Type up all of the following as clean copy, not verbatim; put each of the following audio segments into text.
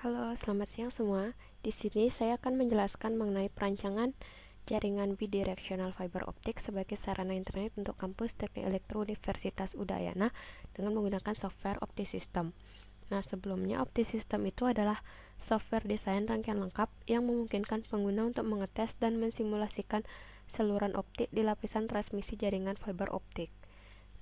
Halo, selamat siang semua. Di sini saya akan menjelaskan mengenai perancangan jaringan bidirectional fiber optik sebagai sarana internet untuk kampus Teknik Elektro Universitas Udayana dengan menggunakan software OptiSystem. Nah, sebelumnya OptiSystem itu adalah software desain rangkaian lengkap yang memungkinkan pengguna untuk mengetes dan mensimulasikan saluran optik di lapisan transmisi jaringan fiber optik.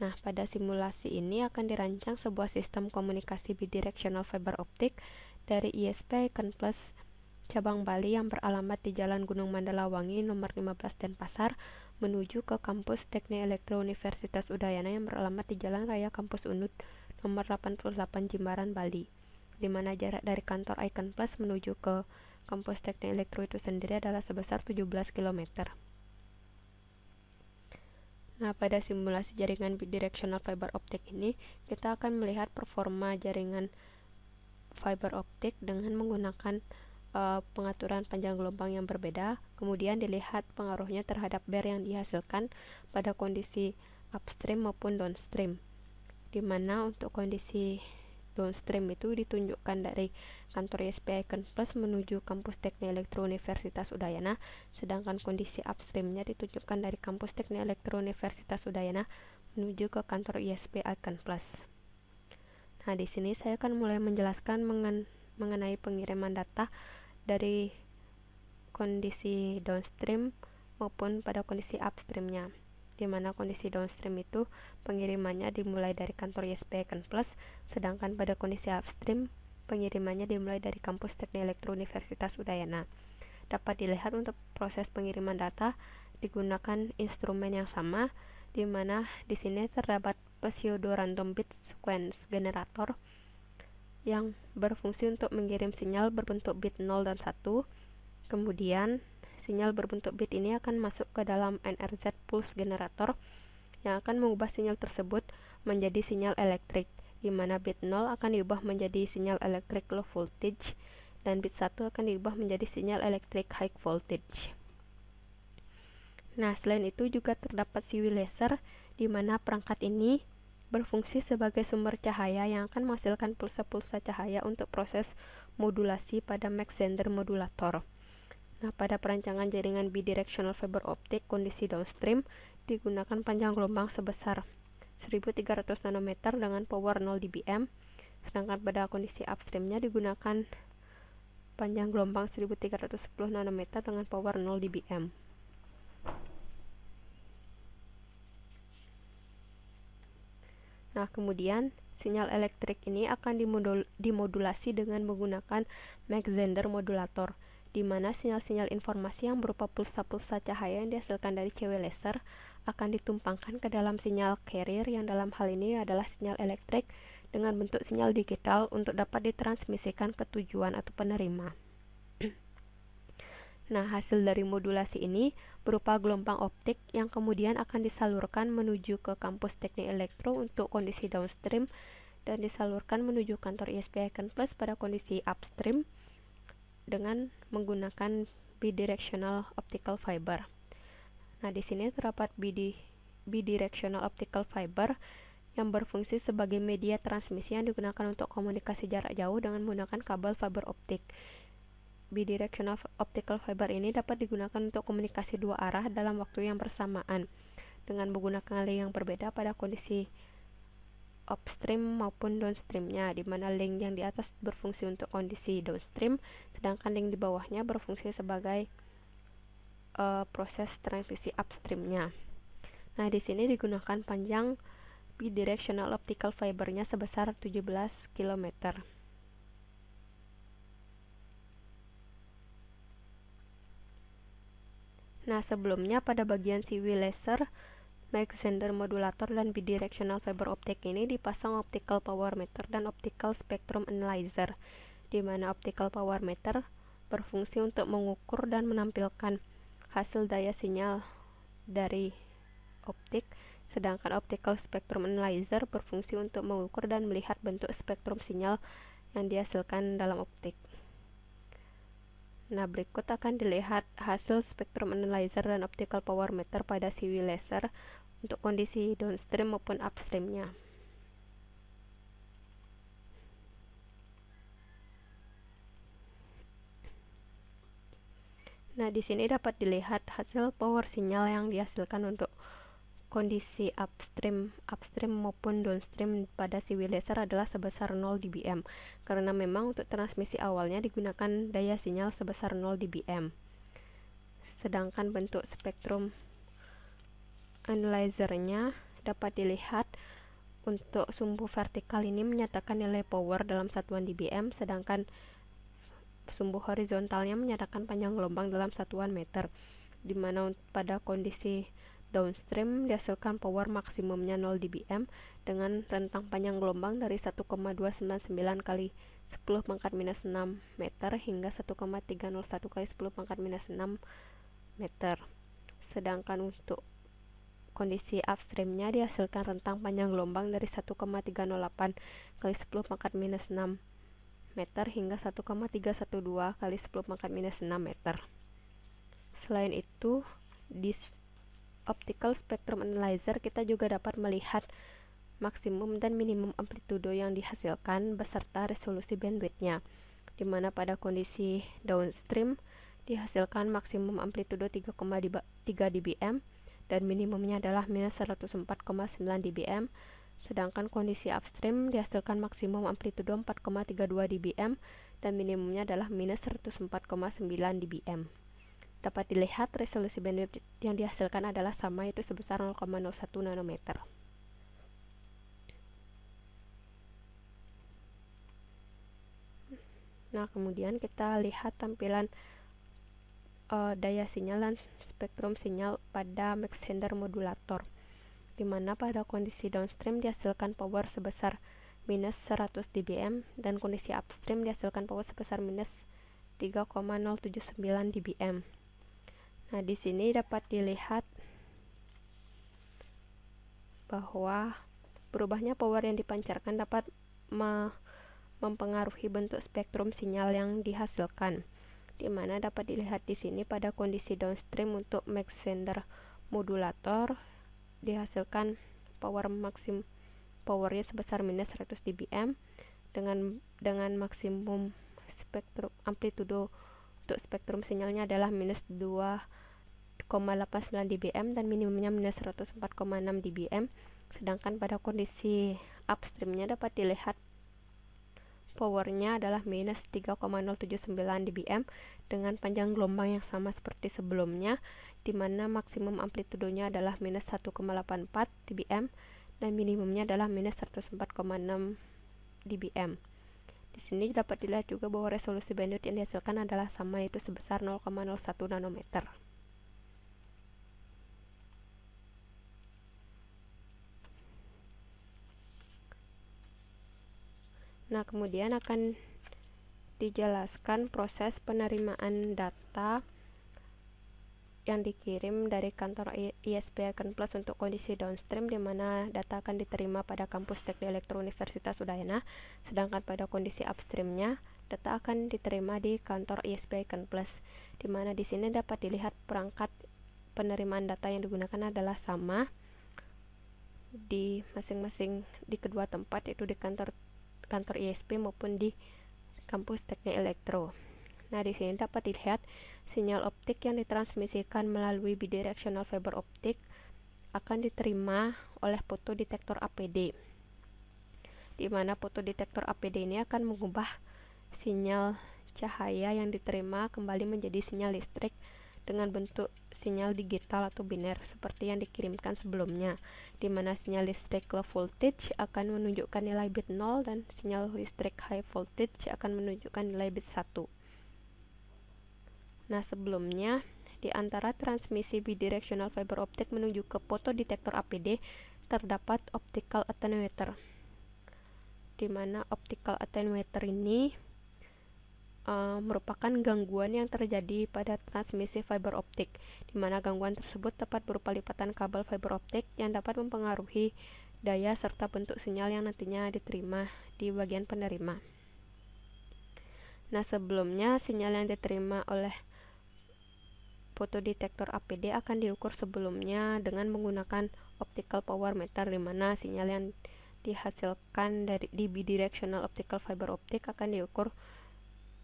Nah, pada simulasi ini akan dirancang sebuah sistem komunikasi bidirectional fiber optik dari ISP Icon Plus cabang Bali yang beralamat di Jalan Gunung Mandalawangi nomor 15 Denpasar menuju ke kampus Teknik Elektro Universitas Udayana yang beralamat di Jalan Raya Kampus Unut nomor 88 Jimbaran, Bali, di mana jarak dari kantor Icon Plus menuju ke kampus Teknik Elektro itu sendiri adalah sebesar 17 km. Nah, pada simulasi jaringan bidirectional fiber optik ini, kita akan melihat performa jaringan fiber optik dengan menggunakan pengaturan panjang gelombang yang berbeda. Kemudian dilihat pengaruhnya terhadap bear yang dihasilkan pada kondisi upstream maupun downstream, di mana untuk kondisi downstream itu ditunjukkan dari kantor ISP Icon Plus menuju kampus Teknik Elektro Universitas Udayana, sedangkan kondisi upstreamnya ditunjukkan dari kampus Teknik Elektro Universitas Udayana menuju ke kantor ISP Icon Plus. Nah, di sini saya akan mulai menjelaskan mengenai pengiriman data dari kondisi downstream maupun pada kondisi upstreamnya, di mana kondisi downstream itu pengirimannya dimulai dari kantor ISP Icon Plus, sedangkan pada kondisi upstream pengirimannya dimulai dari kampus Teknik Elektro Universitas Udayana. Dapat dilihat untuk proses pengiriman data digunakan instrumen yang sama, di mana di sini terdapat pseudo random bit sequence generator yang berfungsi untuk mengirim sinyal berbentuk bit 0 dan 1. Kemudian sinyal berbentuk bit ini akan masuk ke dalam NRZ pulse generator yang akan mengubah sinyal tersebut menjadi sinyal elektrik, di mana bit 0 akan diubah menjadi sinyal elektrik low voltage dan bit 1 akan diubah menjadi sinyal elektrik high voltage. Nah, selain itu juga terdapat siwi laser, di mana perangkat ini berfungsi sebagai sumber cahaya yang akan menghasilkan pulsa-pulsa cahaya untuk proses modulasi pada Mach Zehnder modulator. Nah, pada perancangan jaringan bidirectional fiber optik kondisi downstream digunakan panjang gelombang sebesar 1300 nanometer dengan power 0 dBm, sedangkan pada kondisi upstreamnya digunakan panjang gelombang 1310 nanometer dengan power 0 dBm. Nah, kemudian sinyal elektrik ini akan dimodulasi dengan menggunakan Mach Zehnder modulator, di mana sinyal-sinyal informasi yang berupa pulsa-pulsa cahaya yang dihasilkan dari CW laser akan ditumpangkan ke dalam sinyal carrier yang dalam hal ini adalah sinyal elektrik dengan bentuk sinyal digital untuk dapat ditransmisikan ke tujuan atau penerima. Nah, hasil dari modulasi ini berupa gelombang optik yang kemudian akan disalurkan menuju ke kampus Teknik Elektro untuk kondisi downstream dan disalurkan menuju kantor ISP Icon Plus pada kondisi upstream dengan menggunakan bidirectional optical fiber. Nah, di sini terdapat bidirectional optical fiber yang berfungsi sebagai media transmisi yang digunakan untuk komunikasi jarak jauh dengan menggunakan kabel fiber optik. Bidirectional optical fiber ini dapat digunakan untuk komunikasi dua arah dalam waktu yang bersamaan dengan menggunakan link yang berbeda pada kondisi upstream maupun downstreamnya, di mana link yang di atas berfungsi untuk kondisi downstream, sedangkan link di bawahnya berfungsi sebagai proses transmisi upstreamnya. Nah, di sini digunakan panjang bidirectional optical fibernya sebesar 17 km. Nah, sebelumnya pada bagian siwi laser, Mach Zehnder modulator dan bidirectional fiber optik ini dipasang optical power meter dan optical spectrum analyzer, di mana optical power meter berfungsi untuk mengukur dan menampilkan hasil daya sinyal dari optik, sedangkan optical spectrum analyzer berfungsi untuk mengukur dan melihat bentuk spektrum sinyal yang dihasilkan dalam optik. Nah, berikut akan dilihat hasil spektrum analyzer dan optical power meter pada siwi laser untuk kondisi downstream maupun upstreamnya. Nah, di sini dapat dilihat hasil power sinyal yang dihasilkan untuk kondisi upstream maupun downstream pada CW laser adalah sebesar 0 dBm, karena memang untuk transmisi awalnya digunakan daya sinyal sebesar 0 dBm. Sedangkan bentuk spektrum analyzer-nya dapat dilihat untuk sumbu vertikal ini menyatakan nilai power dalam satuan dBm, sedangkan sumbu horizontalnya menyatakan panjang gelombang dalam satuan meter, di mana pada kondisi downstream dihasilkan power maksimumnya 0 dBm dengan rentang panjang gelombang dari 1,299 kali 10 pangkat minus 6 meter hingga 1,301 kali 10 pangkat minus 6 meter. Sedangkan untuk kondisi upstreamnya dihasilkan rentang panjang gelombang dari 1,308 kali 10 pangkat minus 6 meter hingga 1,312 kali 10 pangkat minus 6 meter. Selain itu, di optical spectrum analyzer kita juga dapat melihat maksimum dan minimum amplitudo yang dihasilkan beserta resolusi bandwidth-nya, di mana pada kondisi downstream dihasilkan maksimum amplitudo 3,3 dBm dan minimumnya adalah minus 104,9 dBm, sedangkan kondisi upstream dihasilkan maksimum amplitudo 4,32 dBm dan minimumnya adalah minus 104,9 dBm. Dapat dilihat resolusi bandwidth yang dihasilkan adalah sama, yaitu sebesar 0,01 nanometer. Nah, kemudian kita lihat tampilan daya sinyal dan spektrum sinyal pada Mach-Zehnder modulator, di mana pada kondisi downstream dihasilkan power sebesar minus 100 dBm dan kondisi upstream dihasilkan power sebesar minus 3,079 dBm. Nah, di sini dapat dilihat bahwa berubahnya power yang dipancarkan dapat mempengaruhi bentuk spektrum sinyal yang dihasilkan, di mana dapat dilihat di sini pada kondisi downstream untuk Mach-Zehnder modulator dihasilkan powernya sebesar minus 100 dBm dengan maksimum spektrum amplitudo untuk spektrum sinyalnya adalah minus 2,89 dBm dan minimumnya minus 104,6 dBm. Sedangkan pada kondisi upstreamnya dapat dilihat powernya adalah minus 3,079 dBm dengan panjang gelombang yang sama seperti sebelumnya, di mana maksimum amplitudonya adalah minus 1,84 dBm dan minimumnya adalah minus 104,6 dBm. Di sini dapat dilihat juga bahwa resolusi bandwidth yang dihasilkan adalah sama, yaitu sebesar 0,01 nanometer. Nah, kemudian akan dijelaskan proses penerimaan data yang dikirim dari kantor ISP Icon Plus untuk kondisi downstream, di mana data akan diterima pada kampus Teknik Elektro Universitas Udayana, sedangkan pada kondisi upstreamnya data akan diterima di kantor ISP Icon Plus, di mana di sini dapat dilihat perangkat penerimaan data yang digunakan adalah sama di masing-masing di kedua tempat, yaitu di kantor ISP maupun di kampus Teknik Elektro. Nah, di sini dapat dilihat sinyal optik yang ditransmisikan melalui bidirectional fiber optik akan diterima oleh fotodetektor APD, di mana fotodetektor APD ini akan mengubah sinyal cahaya yang diterima kembali menjadi sinyal listrik dengan bentuk sinyal digital atau biner seperti yang dikirimkan sebelumnya, di mana sinyal listrik low voltage akan menunjukkan nilai bit 0 dan sinyal listrik high voltage akan menunjukkan nilai bit 1. Nah, sebelumnya di antara transmisi bidirectional fiber optic menuju ke fotodetektor APD terdapat optical attenuator, di mana optical attenuator ini merupakan gangguan yang terjadi pada transmisi fiber optik, di mana gangguan tersebut dapat berupa lipatan kabel fiber optik yang dapat mempengaruhi daya serta bentuk sinyal yang nantinya diterima di bagian penerima. Nah, sebelumnya sinyal yang diterima oleh fotodetektor APD akan diukur sebelumnya dengan menggunakan optical power meter, di mana sinyal yang dihasilkan di bidirectional optical fiber optic akan diukur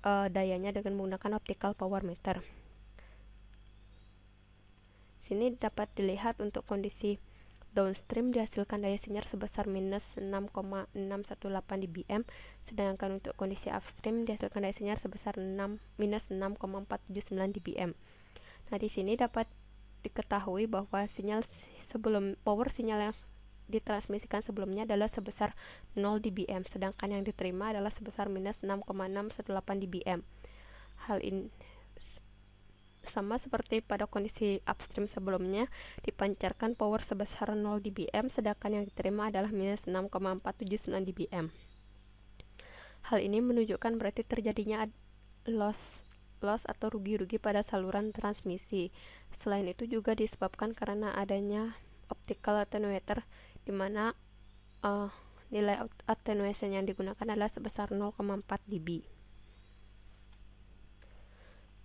dayanya dengan menggunakan optical power meter. Sini dapat dilihat untuk kondisi downstream dihasilkan daya sinyal sebesar minus 6,618 dBm, sedangkan untuk kondisi upstream dihasilkan daya sinyal sebesar minus 6,479 dBm. Nah, di sini dapat diketahui bahwa power sinyal yang ditransmisikan sebelumnya adalah sebesar 0 dBm, sedangkan yang diterima adalah sebesar minus 6,618 dBm. Hal ini sama seperti pada kondisi upstream sebelumnya, dipancarkan power sebesar 0 dBm, sedangkan yang diterima adalah minus 6,479 dBm. Hal ini menunjukkan berarti terjadinya loss atau rugi-rugi pada saluran transmisi. Selain itu juga disebabkan karena adanya optical attenuator, di mana nilai attenuation yang digunakan adalah sebesar 0,4 dB.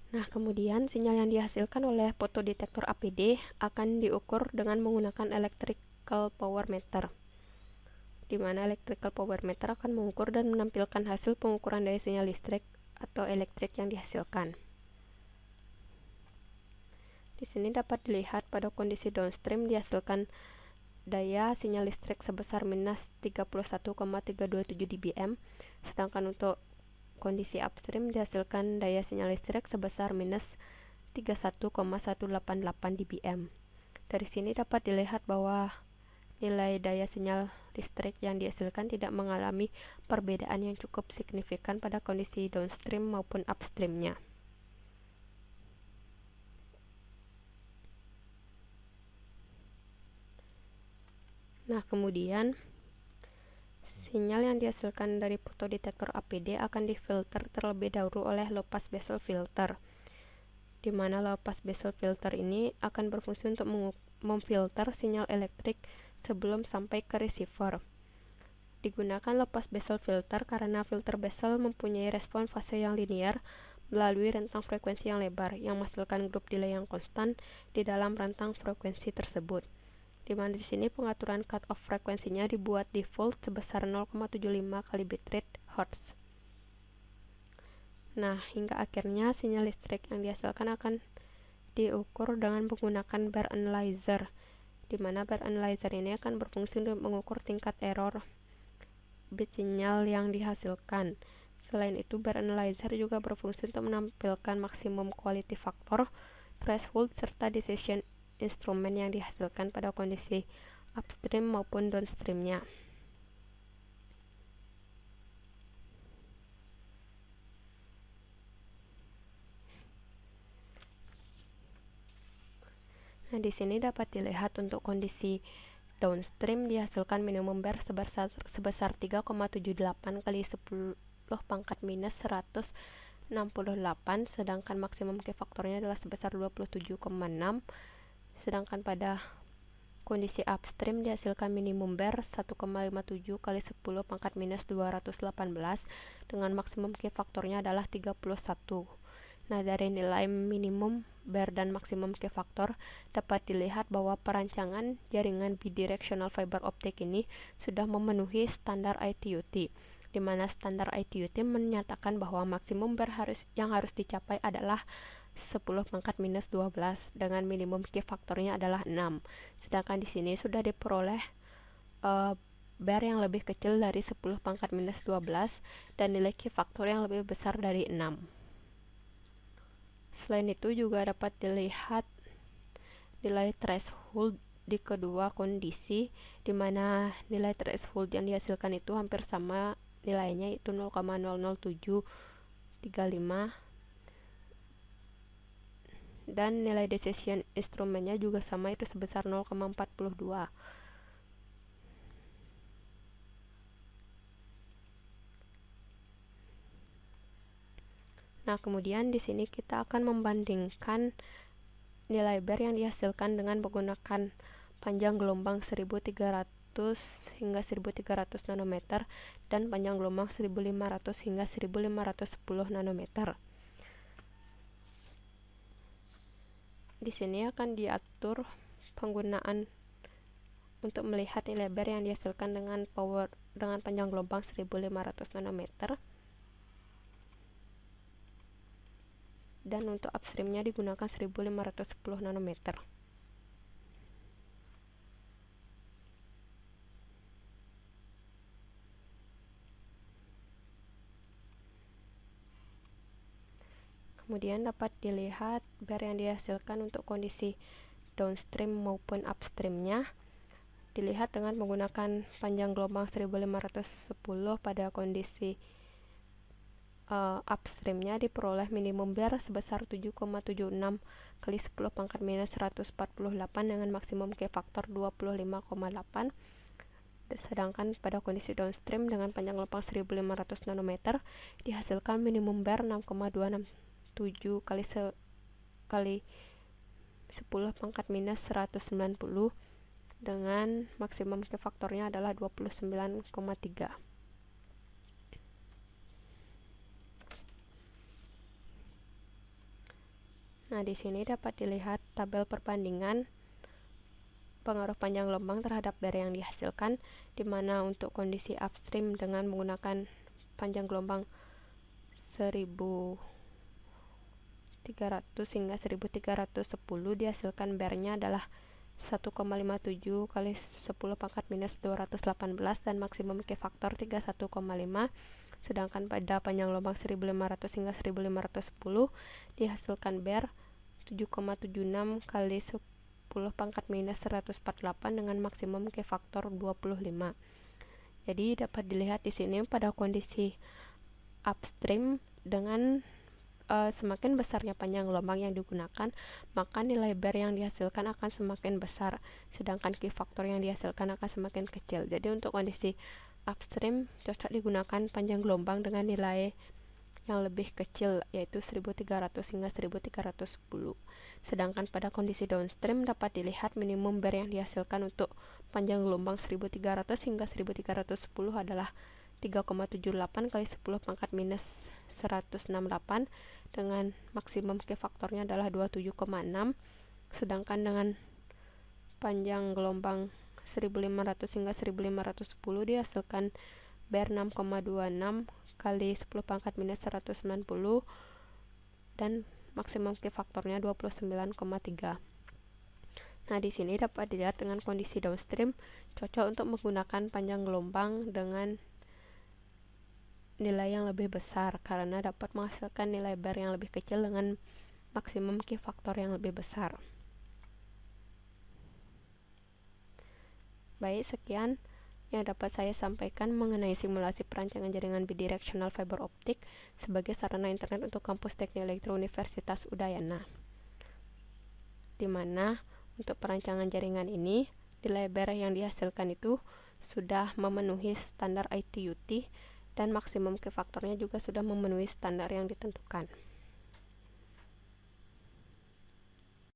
Nah, kemudian sinyal yang dihasilkan oleh fotodetektor APD akan diukur dengan menggunakan electrical power meter, di mana electrical power meter akan mengukur dan menampilkan hasil pengukuran daya sinyal listrik atau elektrik yang dihasilkan. Di sini dapat dilihat pada kondisi downstream dihasilkan daya sinyal listrik sebesar minus 31,327 dBm, sedangkan untuk kondisi upstream dihasilkan daya sinyal listrik sebesar minus 31,188 dBm. Dari sini dapat dilihat bahwa nilai daya sinyal listrik yang dihasilkan tidak mengalami perbedaan yang cukup signifikan pada kondisi downstream maupun upstreamnya. Nah, kemudian sinyal yang dihasilkan dari fotodetektor APD akan difilter terlebih dahulu oleh low pass bezel filter, di mana low pass bezel filter ini akan berfungsi untuk memfilter sinyal elektrik sebelum sampai ke receiver. Digunakan low pass bezel filter karena filter bezel mempunyai respon fase yang linear melalui rentang frekuensi yang lebar yang menghasilkan grup delay yang konstan di dalam rentang frekuensi tersebut, di mana di sini pengaturan cut-off frekuensinya dibuat default sebesar 0,75 kali bitrate Hz. Nah, hingga akhirnya sinyal listrik yang dihasilkan akan diukur dengan menggunakan bar analyzer, di mana bar analyzer ini akan berfungsi untuk mengukur tingkat error bit sinyal yang dihasilkan. Selain itu, bar analyzer juga berfungsi untuk menampilkan maksimum quality factor, threshold, serta decision instrumen yang dihasilkan pada kondisi upstream maupun downstreamnya. Nah, di sini dapat dilihat untuk kondisi downstream dihasilkan minimum bar sebesar 3,78 kali 10 pangkat minus 168, sedangkan maksimum Q faktornya adalah sebesar 27,6. Sedangkan pada kondisi upstream dihasilkan minimum bar 1,57 kali 10 pangkat minus 218 dengan maksimum Q faktornya adalah 31. Nah, dari nilai minimum bar dan maksimum Q faktor dapat dilihat bahwa perancangan jaringan bidirectional fiber optic ini sudah memenuhi standar ITU-T, di mana standar ITU-T menyatakan bahwa maksimum bar yang harus dicapai adalah 10 pangkat minus 12 dengan minimum Q faktornya adalah 6. Sedangkan di sini sudah diperoleh bar yang lebih kecil dari 10 pangkat minus 12 dan nilai Q faktor yang lebih besar dari 6. Selain itu juga dapat dilihat nilai threshold di kedua kondisi, di mana nilai threshold yang dihasilkan itu hampir sama nilainya, yaitu 0,00735, dan nilai decision instrumennya juga sama, itu sebesar 0,42. Nah, kemudian di sini kita akan membandingkan nilai bar yang dihasilkan dengan menggunakan panjang gelombang 1300 hingga 1300 nanometer dan panjang gelombang 1500 hingga 1510 nanometer. Di sini akan diatur penggunaan untuk melihat nilai bar yang dihasilkan dengan panjang gelombang 1500 nanometer. Dan untuk upstreamnya digunakan 1510 nanometer. Kemudian dapat dilihat bar yang dihasilkan untuk kondisi downstream maupun upstreamnya. Dilihat dengan menggunakan panjang gelombang 1510 pada kondisi upstreamnya diperoleh minimum bar sebesar 7,76 kali 10 pangkat minus 148 dengan maksimum Q faktor 25,8. Sedangkan pada kondisi downstream dengan panjang gelombang 1500 nanometer dihasilkan minimum bar 6,267 kali 10 pangkat minus 190 dengan maksimum Q faktornya adalah 29,3. Nah, di sini dapat dilihat tabel perbandingan pengaruh panjang gelombang terhadap bar yang dihasilkan, di mana untuk kondisi upstream dengan menggunakan panjang gelombang 1300 hingga 1310 dihasilkan barnya adalah 1,57 kali 10 pangkat minus 218 dan maksimum Q faktor 31,5. Sedangkan pada panjang gelombang 1500 hingga 1510 dihasilkan bar 7,76 kali 10 pangkat minus 148 dengan maksimum Q faktor 25. Jadi dapat dilihat di sini pada kondisi upstream dengan semakin besarnya panjang gelombang yang digunakan, maka nilai bar yang dihasilkan akan semakin besar, sedangkan Q faktor yang dihasilkan akan semakin kecil. Jadi untuk kondisi upstream cocok digunakan panjang gelombang dengan nilai yang lebih kecil, yaitu 1300 hingga 1310. Sedangkan pada kondisi downstream dapat dilihat minimum bar yang dihasilkan untuk panjang gelombang 1300 hingga 1310 adalah 3,78 kali 10 pangkat minus 168 dengan maksimum Q faktornya adalah 27,6. Sedangkan dengan panjang gelombang 1500 hingga 1510 dihasilkan bar 6,26 kali 10 pangkat minus 190 dan maksimum Q faktornya 29,3. Nah, di sini dapat dilihat dengan kondisi downstream cocok untuk menggunakan panjang gelombang dengan nilai yang lebih besar karena dapat menghasilkan nilai bar yang lebih kecil dengan maksimum Q faktor yang lebih besar. Baik, sekian yang dapat saya sampaikan mengenai simulasi perancangan jaringan bidirectional fiber optik sebagai sarana internet untuk kampus Teknik Elektro Universitas Udayana, di mana untuk perancangan jaringan ini nilai bar yang dihasilkan itu sudah memenuhi standar ITUT dan maksimum Q faktornya juga sudah memenuhi standar yang ditentukan.